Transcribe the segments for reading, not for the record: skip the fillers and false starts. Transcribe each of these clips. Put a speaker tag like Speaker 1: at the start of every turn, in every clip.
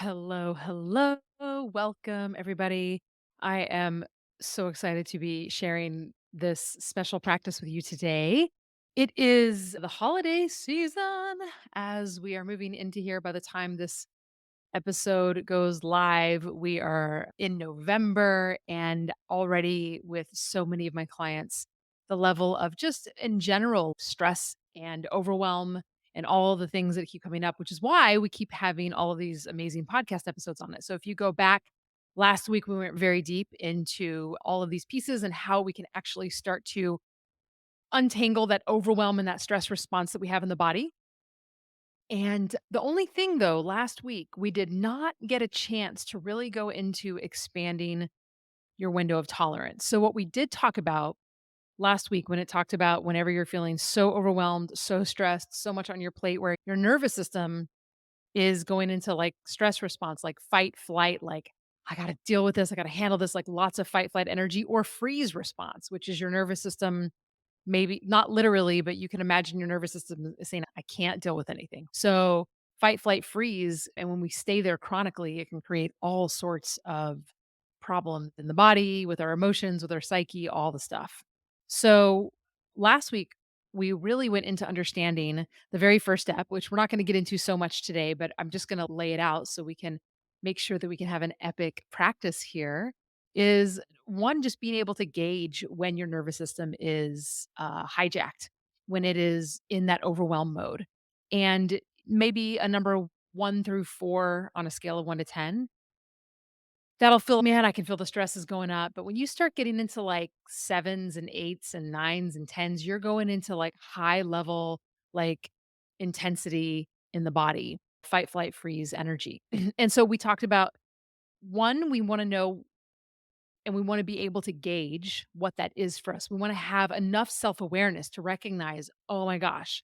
Speaker 1: Hello, hello. Welcome, everybody. I am so excited to be sharing this special practice with you today. It is the holiday season as we are moving into here. By the time this episode goes live, we are in November, and already with so many of my clients, the level of just in general stress and overwhelm and all the things that keep coming up, which is why we keep having all of these amazing podcast episodes on it. So if you go back last week, we went very deep into all of these pieces and how we can actually start to untangle that overwhelm and that stress response that we have in the body. And the only thing though, last week, we did not get a chance to really go into expanding your window of tolerance. So, what we did talk about last week when it talked about whenever you're feeling so overwhelmed, so stressed, so much on your plate where your nervous system is going into like stress response, like fight, flight, like, I got to deal with this, I got to handle this, like lots of fight, flight energy, or freeze response, which is your nervous system. Maybe not literally, but you can imagine your nervous system is saying, I can't deal with anything. So, fight, flight, freeze. And when we stay there chronically, it can create all sorts of problems in the body, with our emotions, with our psyche, all the stuff. So, last week, we really went into understanding the very first step, which we're not going to get into so much today, but I'm just going to lay it out so we can make sure that we can have an epic practice here. Is one, just being able to gauge when your nervous system is hijacked, when it is in that overwhelm mode. And maybe a number 1 through 4 on a scale of 1 to 10. That'll feel, man, I can feel the stress is going up. But when you start getting into like sevens and eights and nines and tens, you're going into like high level, like intensity in the body, fight, flight, freeze energy. And so we talked about one, we want to know and we want to be able to gauge what that is for us. We want to have enough self awareness to recognize, oh my gosh,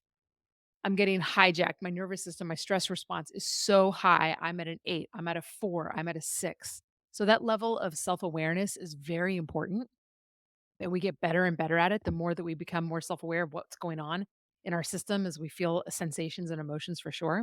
Speaker 1: I'm getting hijacked. My nervous system, my stress response is so high. I'm at an 8, I'm at a 4, I'm at a 6. So that level of self awareness is very important. And we get better and better at it the more that we become more self aware of what's going on in our system as we feel sensations and emotions for sure.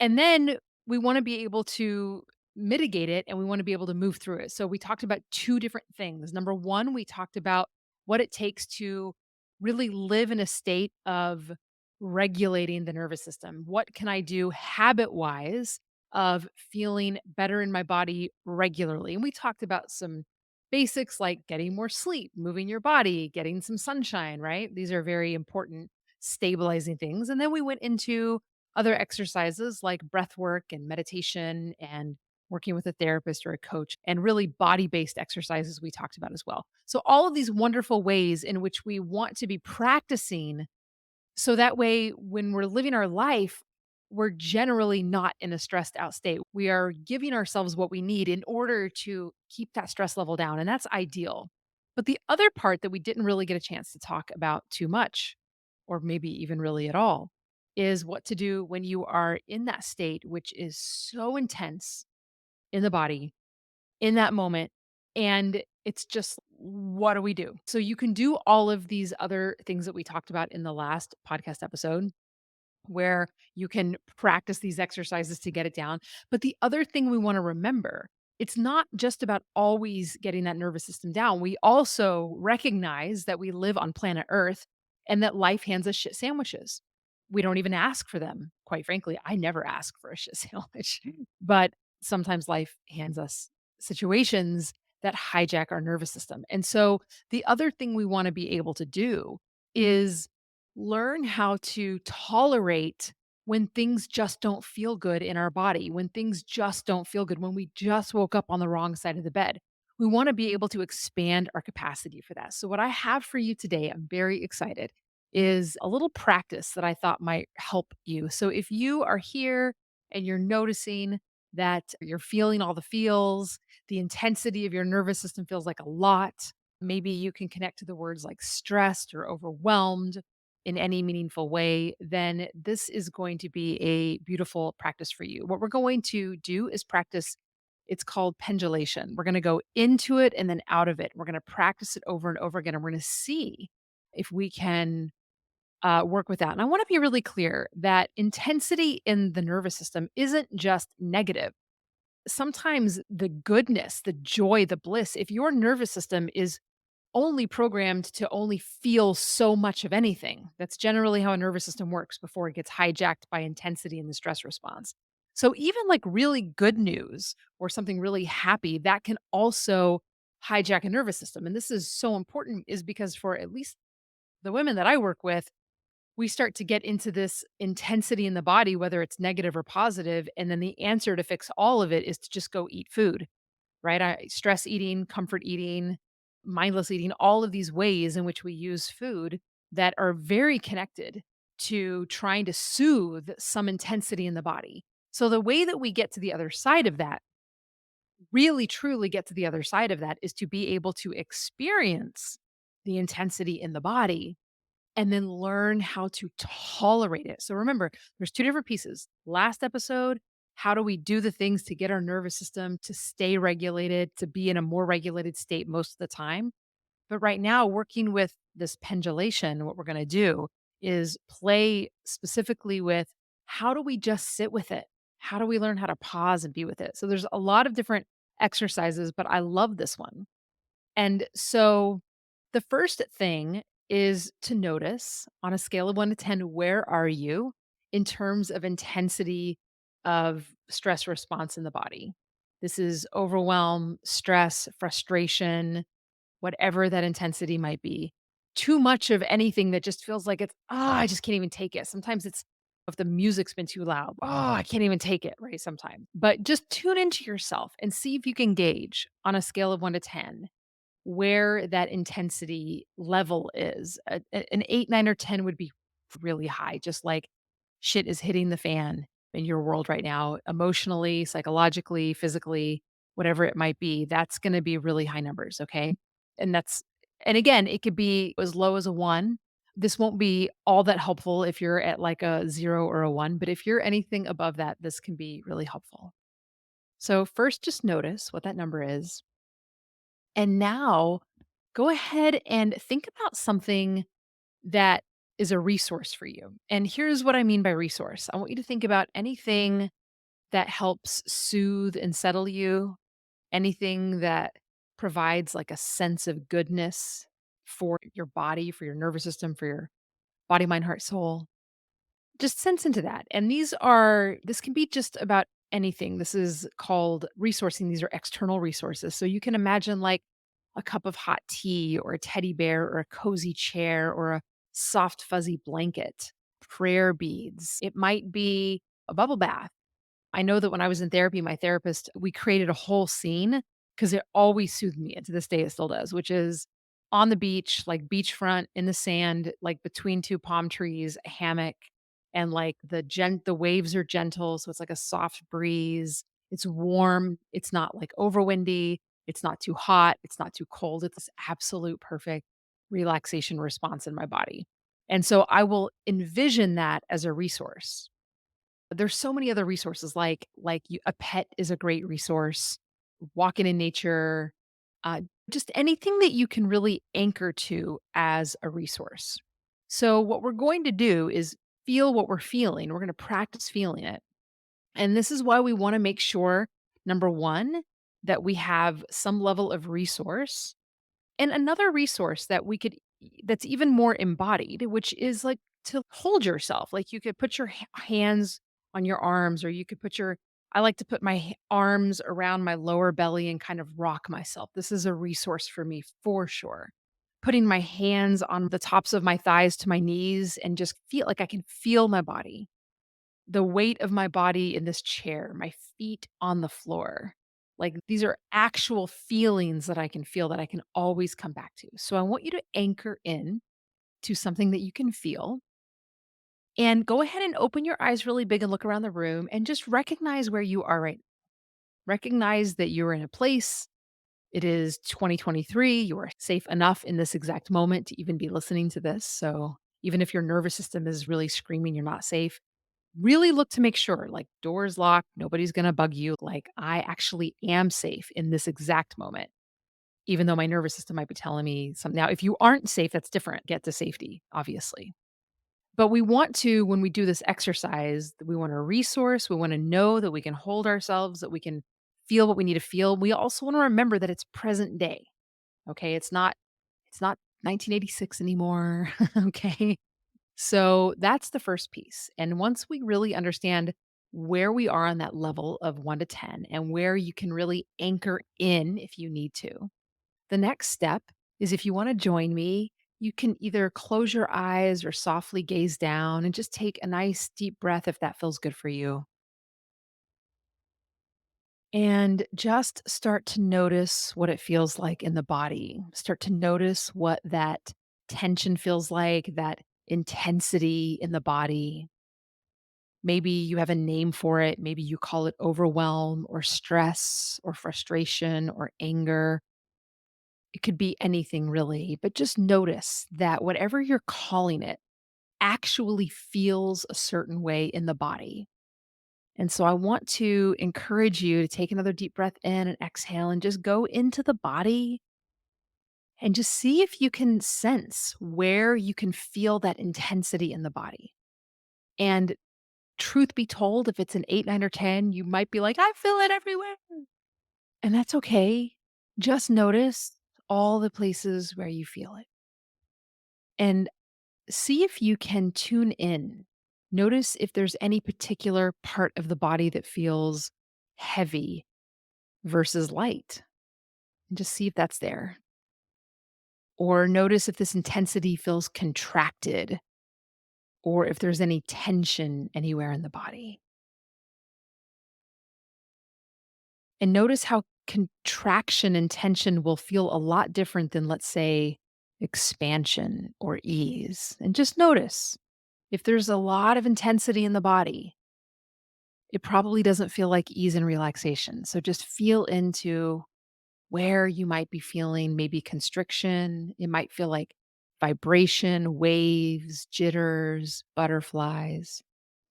Speaker 1: And then we wanna be able to mitigate it, and we wanna be able to move through it. So we talked about 2 different things. Number 1, we talked about what it takes to really live in a state of regulating the nervous system. What can I do habit-wise of feeling better in my body regularly? And we talked about some basics like getting more sleep, moving your body, getting some sunshine, right? These are very important stabilizing things. And then we went into other exercises like breath work and meditation and working with a therapist or a coach, and really body based exercises we talked about as well. So, all of these wonderful ways in which we want to be practicing so that way when we're living our life, we're generally not in a stressed out state. We are giving ourselves what we need in order to keep that stress level down. And that's ideal. But the other part that we didn't really get a chance to talk about too much, or maybe even really at all, is what to do when you are in that state, which is so intense in the body in that moment. And it's just, what do we do? So you can do all of these other things that we talked about in the last podcast episode where you can practice these exercises to get it down. But the other thing we want to remember, it's not just about always getting that nervous system down. We also recognize that we live on planet Earth and that life hands us shit sandwiches. We don't even ask for them. Quite frankly, I never ask for a shit sandwich. But sometimes life hands us situations that hijack our nervous system. And so the other thing we want to be able to do is learn how to tolerate when things just don't feel good in our body, when things just don't feel good, when we just woke up on the wrong side of the bed. We want to be able to expand our capacity for that. So, what I have for you today, I'm very excited, is a little practice that I thought might help you. So, if you are here and you're noticing that you're feeling all the feels, the intensity of your nervous system feels like a lot, maybe you can connect to the words like stressed or overwhelmed in any meaningful way, then this is going to be a beautiful practice for you. What we're going to do is practice, it's called pendulation. We're going to go into it and then out of it. We're going to practice it over and over again. And we're going to see if we can work with that. And I want to be really clear that intensity in the nervous system isn't just negative. sometimes the goodness, the joy, the bliss, if your nervous system is only programmed to only feel so much of anything. That's generally how a nervous system works before it gets hijacked by intensity in the stress response. So even like really good news or something really happy, that can also hijack a nervous system. And this is so important is because for at least the women that I work with, we start to get into this intensity in the body, whether it's negative or positive, and then the answer to fix all of it is to just go eat food. Right? Stress eating, comfort eating, mindless eating, all of these ways in which we use food that are very connected to trying to soothe some intensity in the body. So, the way that we get to the other side of that, really truly get to the other side of that, is to be able to experience the intensity in the body and then learn how to tolerate it. So remember, there's two different pieces. Last episode, how do we do the things to get our nervous system to stay regulated, to be in a more regulated state most of the time? But right now, working with this pendulation, what we're going to do is play specifically with how do we just sit with it? How do we learn how to pause and be with it? So there's a lot of different exercises, but I love this one. And so the first thing is to notice on a scale of 1 to 10, where are you in terms of intensity of stress response in the body? This is overwhelm, stress, frustration, whatever that intensity might be. Too much of anything that just feels like it's, I just can't even take it. Sometimes it's if the music's been too loud, I can't even take it, right? Sometimes. But just tune into yourself and see if you can gauge on a scale of 1 to 10 where that intensity level is. An 8, 9, or 10 would be really high, just like shit is hitting the fan in your world right now, emotionally, psychologically, physically, whatever it might be. That's going to be really high numbers. Okay. And and again, it could be as low as a 1. This won't be all that helpful if you're at like a 0 or a 1, but if you're anything above that, this can be really helpful. So, first, just notice what that number is. And now go ahead and think about something that is a resource for you. And here's what I mean by resource. I want you to think about anything that helps soothe and settle you, anything that provides like a sense of goodness for your body, for your nervous system, for your body, mind, heart, soul. Just sense into that. And this can be just about anything. This is called resourcing. These are external resources. So you can imagine like a cup of hot tea or a teddy bear or a cozy chair or a soft, fuzzy blanket, prayer beads. It might be a bubble bath. I know that when I was in therapy, my therapist, we created a whole scene because it always soothed me. And to this day, it still does, which is on the beach, like beachfront in the sand, like between two palm trees, a hammock, and like the waves are gentle. So it's like a soft breeze. It's warm. It's not like over windy. It's not too hot. It's not too cold. It's this absolute perfect relaxation response in my body. And so I will envision that as a resource. There's so many other resources a pet is a great resource, walking in nature, just anything that you can really anchor to as a resource. So what we're going to do is feel what we're feeling. We're going to practice feeling it. And this is why we want to make sure, number 1, that we have some level of resource and another resource that that's even more embodied, which is like to hold yourself. Like you could put your hands on your arms, or you could I like to put my arms around my lower belly and kind of rock myself. This is a resource for me for sure. Putting my hands on the tops of my thighs to my knees and just feel like I can feel my body, the weight of my body in this chair, my feet on the floor. Like these are actual feelings that I can feel that I can always come back to. So I want you to anchor in to something that you can feel and go ahead and open your eyes really big and look around the room and just recognize where you are right now. Recognize that you're in a place. It is 2023. You are safe enough in this exact moment to even be listening to this. So even if your nervous system is really screaming you're not safe, really look to make sure, like, doors locked, nobody's gonna bug you, like, I actually am safe in this exact moment, even though my nervous system might be telling me something. Now, if you aren't safe, that's different, get to safety, obviously. But we want to, when we do this exercise, we wanna resource, we wanna know that we can hold ourselves, that we can feel what we need to feel. We also want to remember that it's present day. Okay. It's not 1986 anymore. Okay. So that's the first piece. And once we really understand where we are on that level of 1 to 10 and where you can really anchor in if you need to, the next step is if you want to join me, you can either close your eyes or softly gaze down and just take a nice deep breath if that feels good for you. And just start to notice what it feels like in the body. Start to notice what that tension feels like, that intensity in the body. Maybe you have a name for it. Maybe you call it overwhelm or stress or frustration or anger. It could be anything really, but just notice that whatever you're calling it actually feels a certain way in the body. And so I want to encourage you to take another deep breath in and exhale and just go into the body and just see if you can sense where you can feel that intensity in the body. And truth be told, if it's an 8, 9, or 10, you might be like, I feel it everywhere. And that's okay. Just notice all the places where you feel it and see if you can tune in. Notice if there's any particular part of the body that feels heavy versus light, and just see if that's there. Or notice if this intensity feels contracted or if there's any tension anywhere in the body. And notice how contraction and tension will feel a lot different than, let's say, expansion or ease. And just notice if there's a lot of intensity in the body, it probably doesn't feel like ease and relaxation. So just feel into where you might be feeling maybe constriction. It might feel like vibration, waves, jitters, butterflies.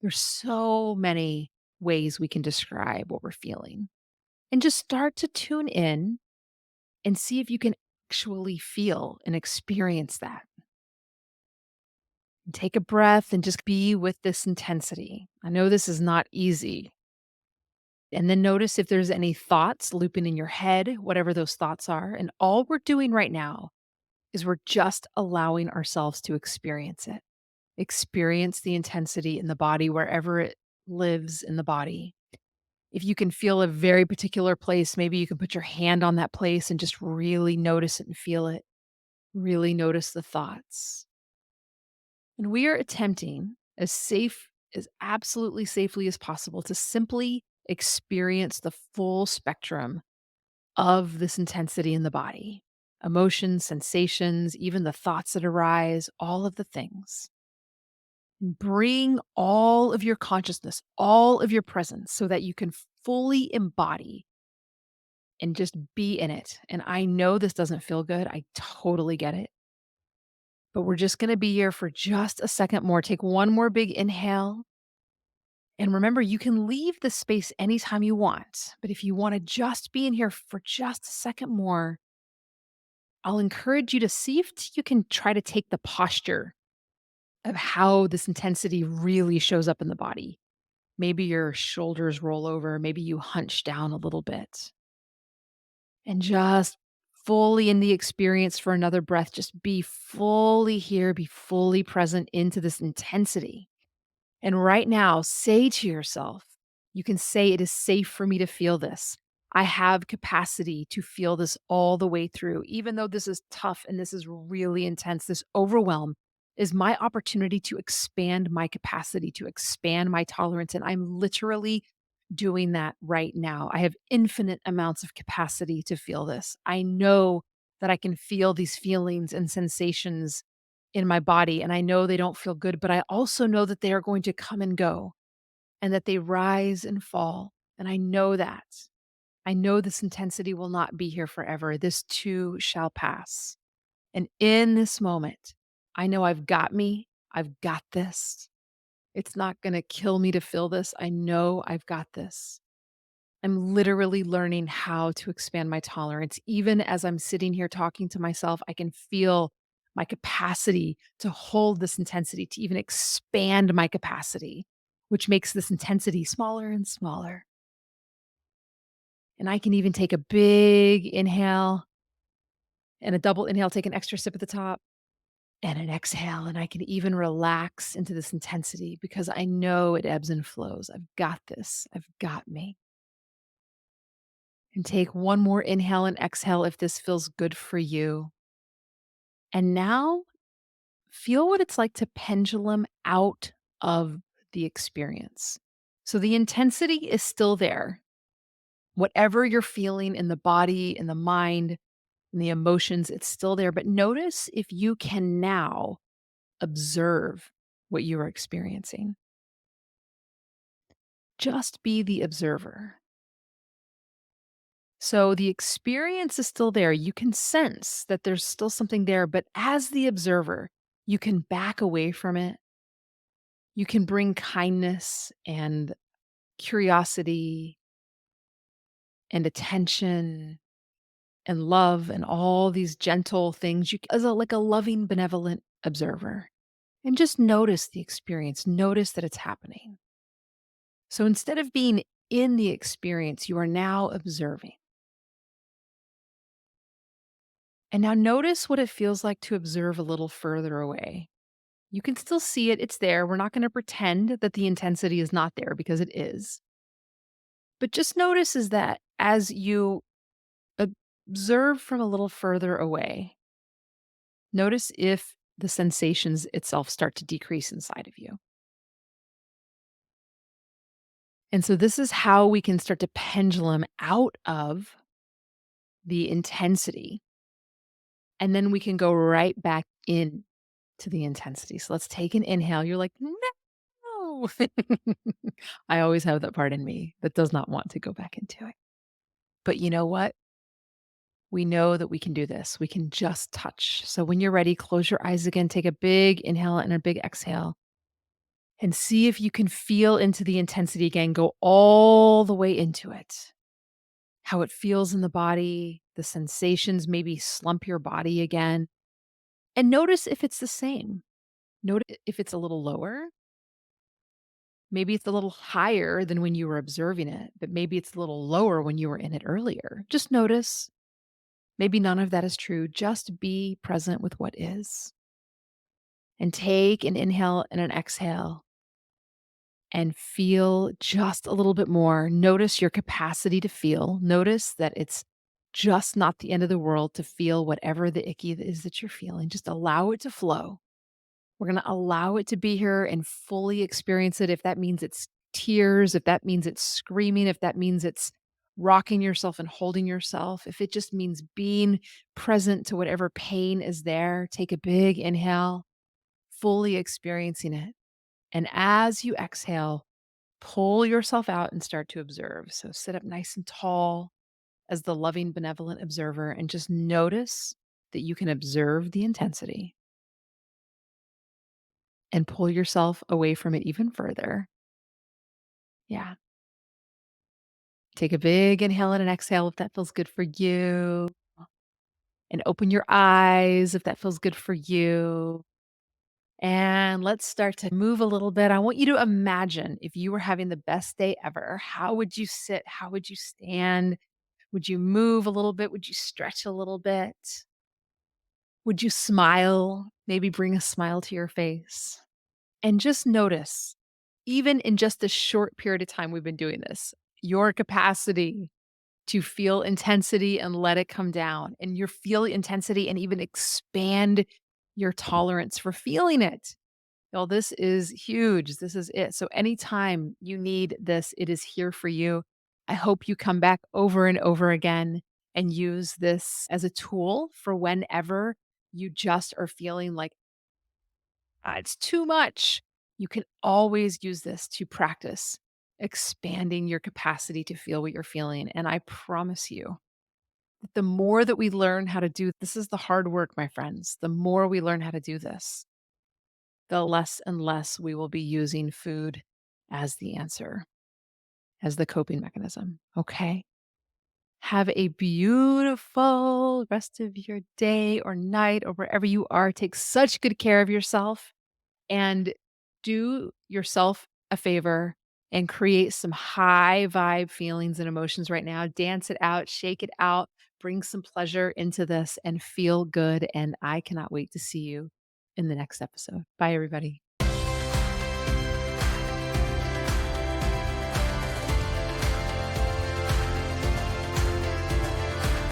Speaker 1: There's so many ways we can describe what we're feeling. And just start to tune in and see if you can actually feel and experience that. And take a breath and just be with this intensity. I know this is not easy. And then notice if there's any thoughts looping in your head, whatever those thoughts are. And all we're doing right now is we're just allowing ourselves to experience it. Experience the intensity in the body wherever it lives in the body. If you can feel a very particular place, maybe you can put your hand on that place and just really notice it and feel it. Really notice the thoughts. And we are attempting as absolutely safely as possible to simply experience the full spectrum of this intensity in the body. Emotions, sensations, even the thoughts that arise, all of the things. Bring all of your consciousness, all of your presence so that you can fully embody and just be in it. And I know this doesn't feel good. I totally get it. But we're just going to be here for just a second more. Take one more big inhale. And remember, you can leave the space anytime you want. But if you want to just be in here for just a second more, I'll encourage you to see if you can try to take the posture of how this intensity really shows up in the body. Maybe your shoulders roll over, maybe you hunch down a little bit. And just fully in the experience for another breath, just be fully here, be fully present into this intensity. And right now, say to yourself, you can say, it is safe for me to feel this. I have capacity to feel this all the way through. Even though this is tough and this is really intense, this overwhelm is my opportunity to expand my capacity, to expand my tolerance. And I'm literally doing that right now. I have infinite amounts of capacity to feel this. I know that I can feel these feelings and sensations in my body, and I know they don't feel good, but I also know that they are going to come and go and that they rise and fall. And I know that. I know this intensity will not be here forever. This too shall pass. And in this moment, I know I've got me. I've got this. It's not going to kill me to feel this. I know I've got this. I'm literally learning how to expand my tolerance. Even as I'm sitting here talking to myself, I can feel my capacity to hold this intensity, to even expand my capacity, which makes this intensity smaller and smaller. And I can even take a big inhale and a double inhale, take an extra sip at the top and an exhale. And I can even relax into this intensity because I know it ebbs and flows. I've got this. I've got me. And take one more inhale and exhale if this feels good for you. And now feel what it's like to pendulum out of the experience. So the intensity is still there. Whatever you're feeling in the body, in the mind, in the emotions, it's still there. But notice if you can now observe what you are experiencing. Just be the observer. So the experience is still there. You can sense that there's still something there, but as the observer, you can back away from it. You can bring kindness and curiosity and attention and love and all these gentle things as like a loving, benevolent observer. And just notice the experience. Notice that it's happening. So instead of being in the experience, you are now observing. And now notice what it feels like to observe a little further away. You can still see it, it's there. We're not going to pretend that the intensity is not there because it is. But just notice is that as you observe from a little further away, notice if the sensations itself start to decrease inside of you. And so this is how we can start to pendulum out of the intensity. And then we can go right back in to the intensity. So let's take an inhale. You're like, no. I always have that part in me that does not want to go back into it. But you know what? We know that we can do this. We can just touch. So when you're ready, close your eyes again, take a big inhale and a big exhale, and see if you can feel into the intensity again. Go all the way into it. How it feels in the body, the sensations, maybe slump your body again. And notice if it's the same. Notice if it's a little lower. Maybe it's a little higher than when you were observing it, but maybe it's a little lower when you were in it earlier. Just notice. Maybe none of that is true. Just be present with what is. And take an inhale and an exhale and feel just a little bit more. Notice your capacity to feel. Notice that it's just not the end of the world to feel whatever the icky is that you're feeling. Just allow it to flow. We're going to allow it to be here and fully experience it. If that means it's tears, if that means it's screaming, if that means it's rocking yourself and holding yourself, if it just means being present to whatever pain is there, take a big inhale, fully experiencing it. And as you exhale, pull yourself out and start to observe. So sit up nice and tall as the loving, benevolent observer and just notice that you can observe the intensity and pull yourself away from it even further. Yeah. Take a big inhale and an exhale if that feels good for you. And open your eyes if that feels good for you. And let's start to move a little bit. I want you to imagine if you were having the best day ever. How would you sit? How would you stand? Would you move a little bit? Would you stretch a little bit? Would you smile? Maybe bring a smile to your face. And just notice, even in just this short period of time we've been doing this, your capacity to feel intensity and let it come down, and your feel intensity and even expand your tolerance for feeling it. Well, this is huge. This is it. So anytime you need this, it is here for you. I hope you come back over and over again and use this as a tool for whenever you just are feeling like it's too much. You can always use this to practice expanding your capacity to feel what you're feeling. And I promise you, that the more that we learn how to do this is the hard work, my friends. The more we learn how to do this, the less and less we will be using food as the answer, as the coping mechanism. Okay. Have a beautiful rest of your day or night or wherever you are. Take such good care of yourself and do yourself a favor and create some high vibe feelings and emotions right now. Dance it out, shake it out, bring some pleasure into this and feel good. And I cannot wait to see you in the next episode. Bye, everybody.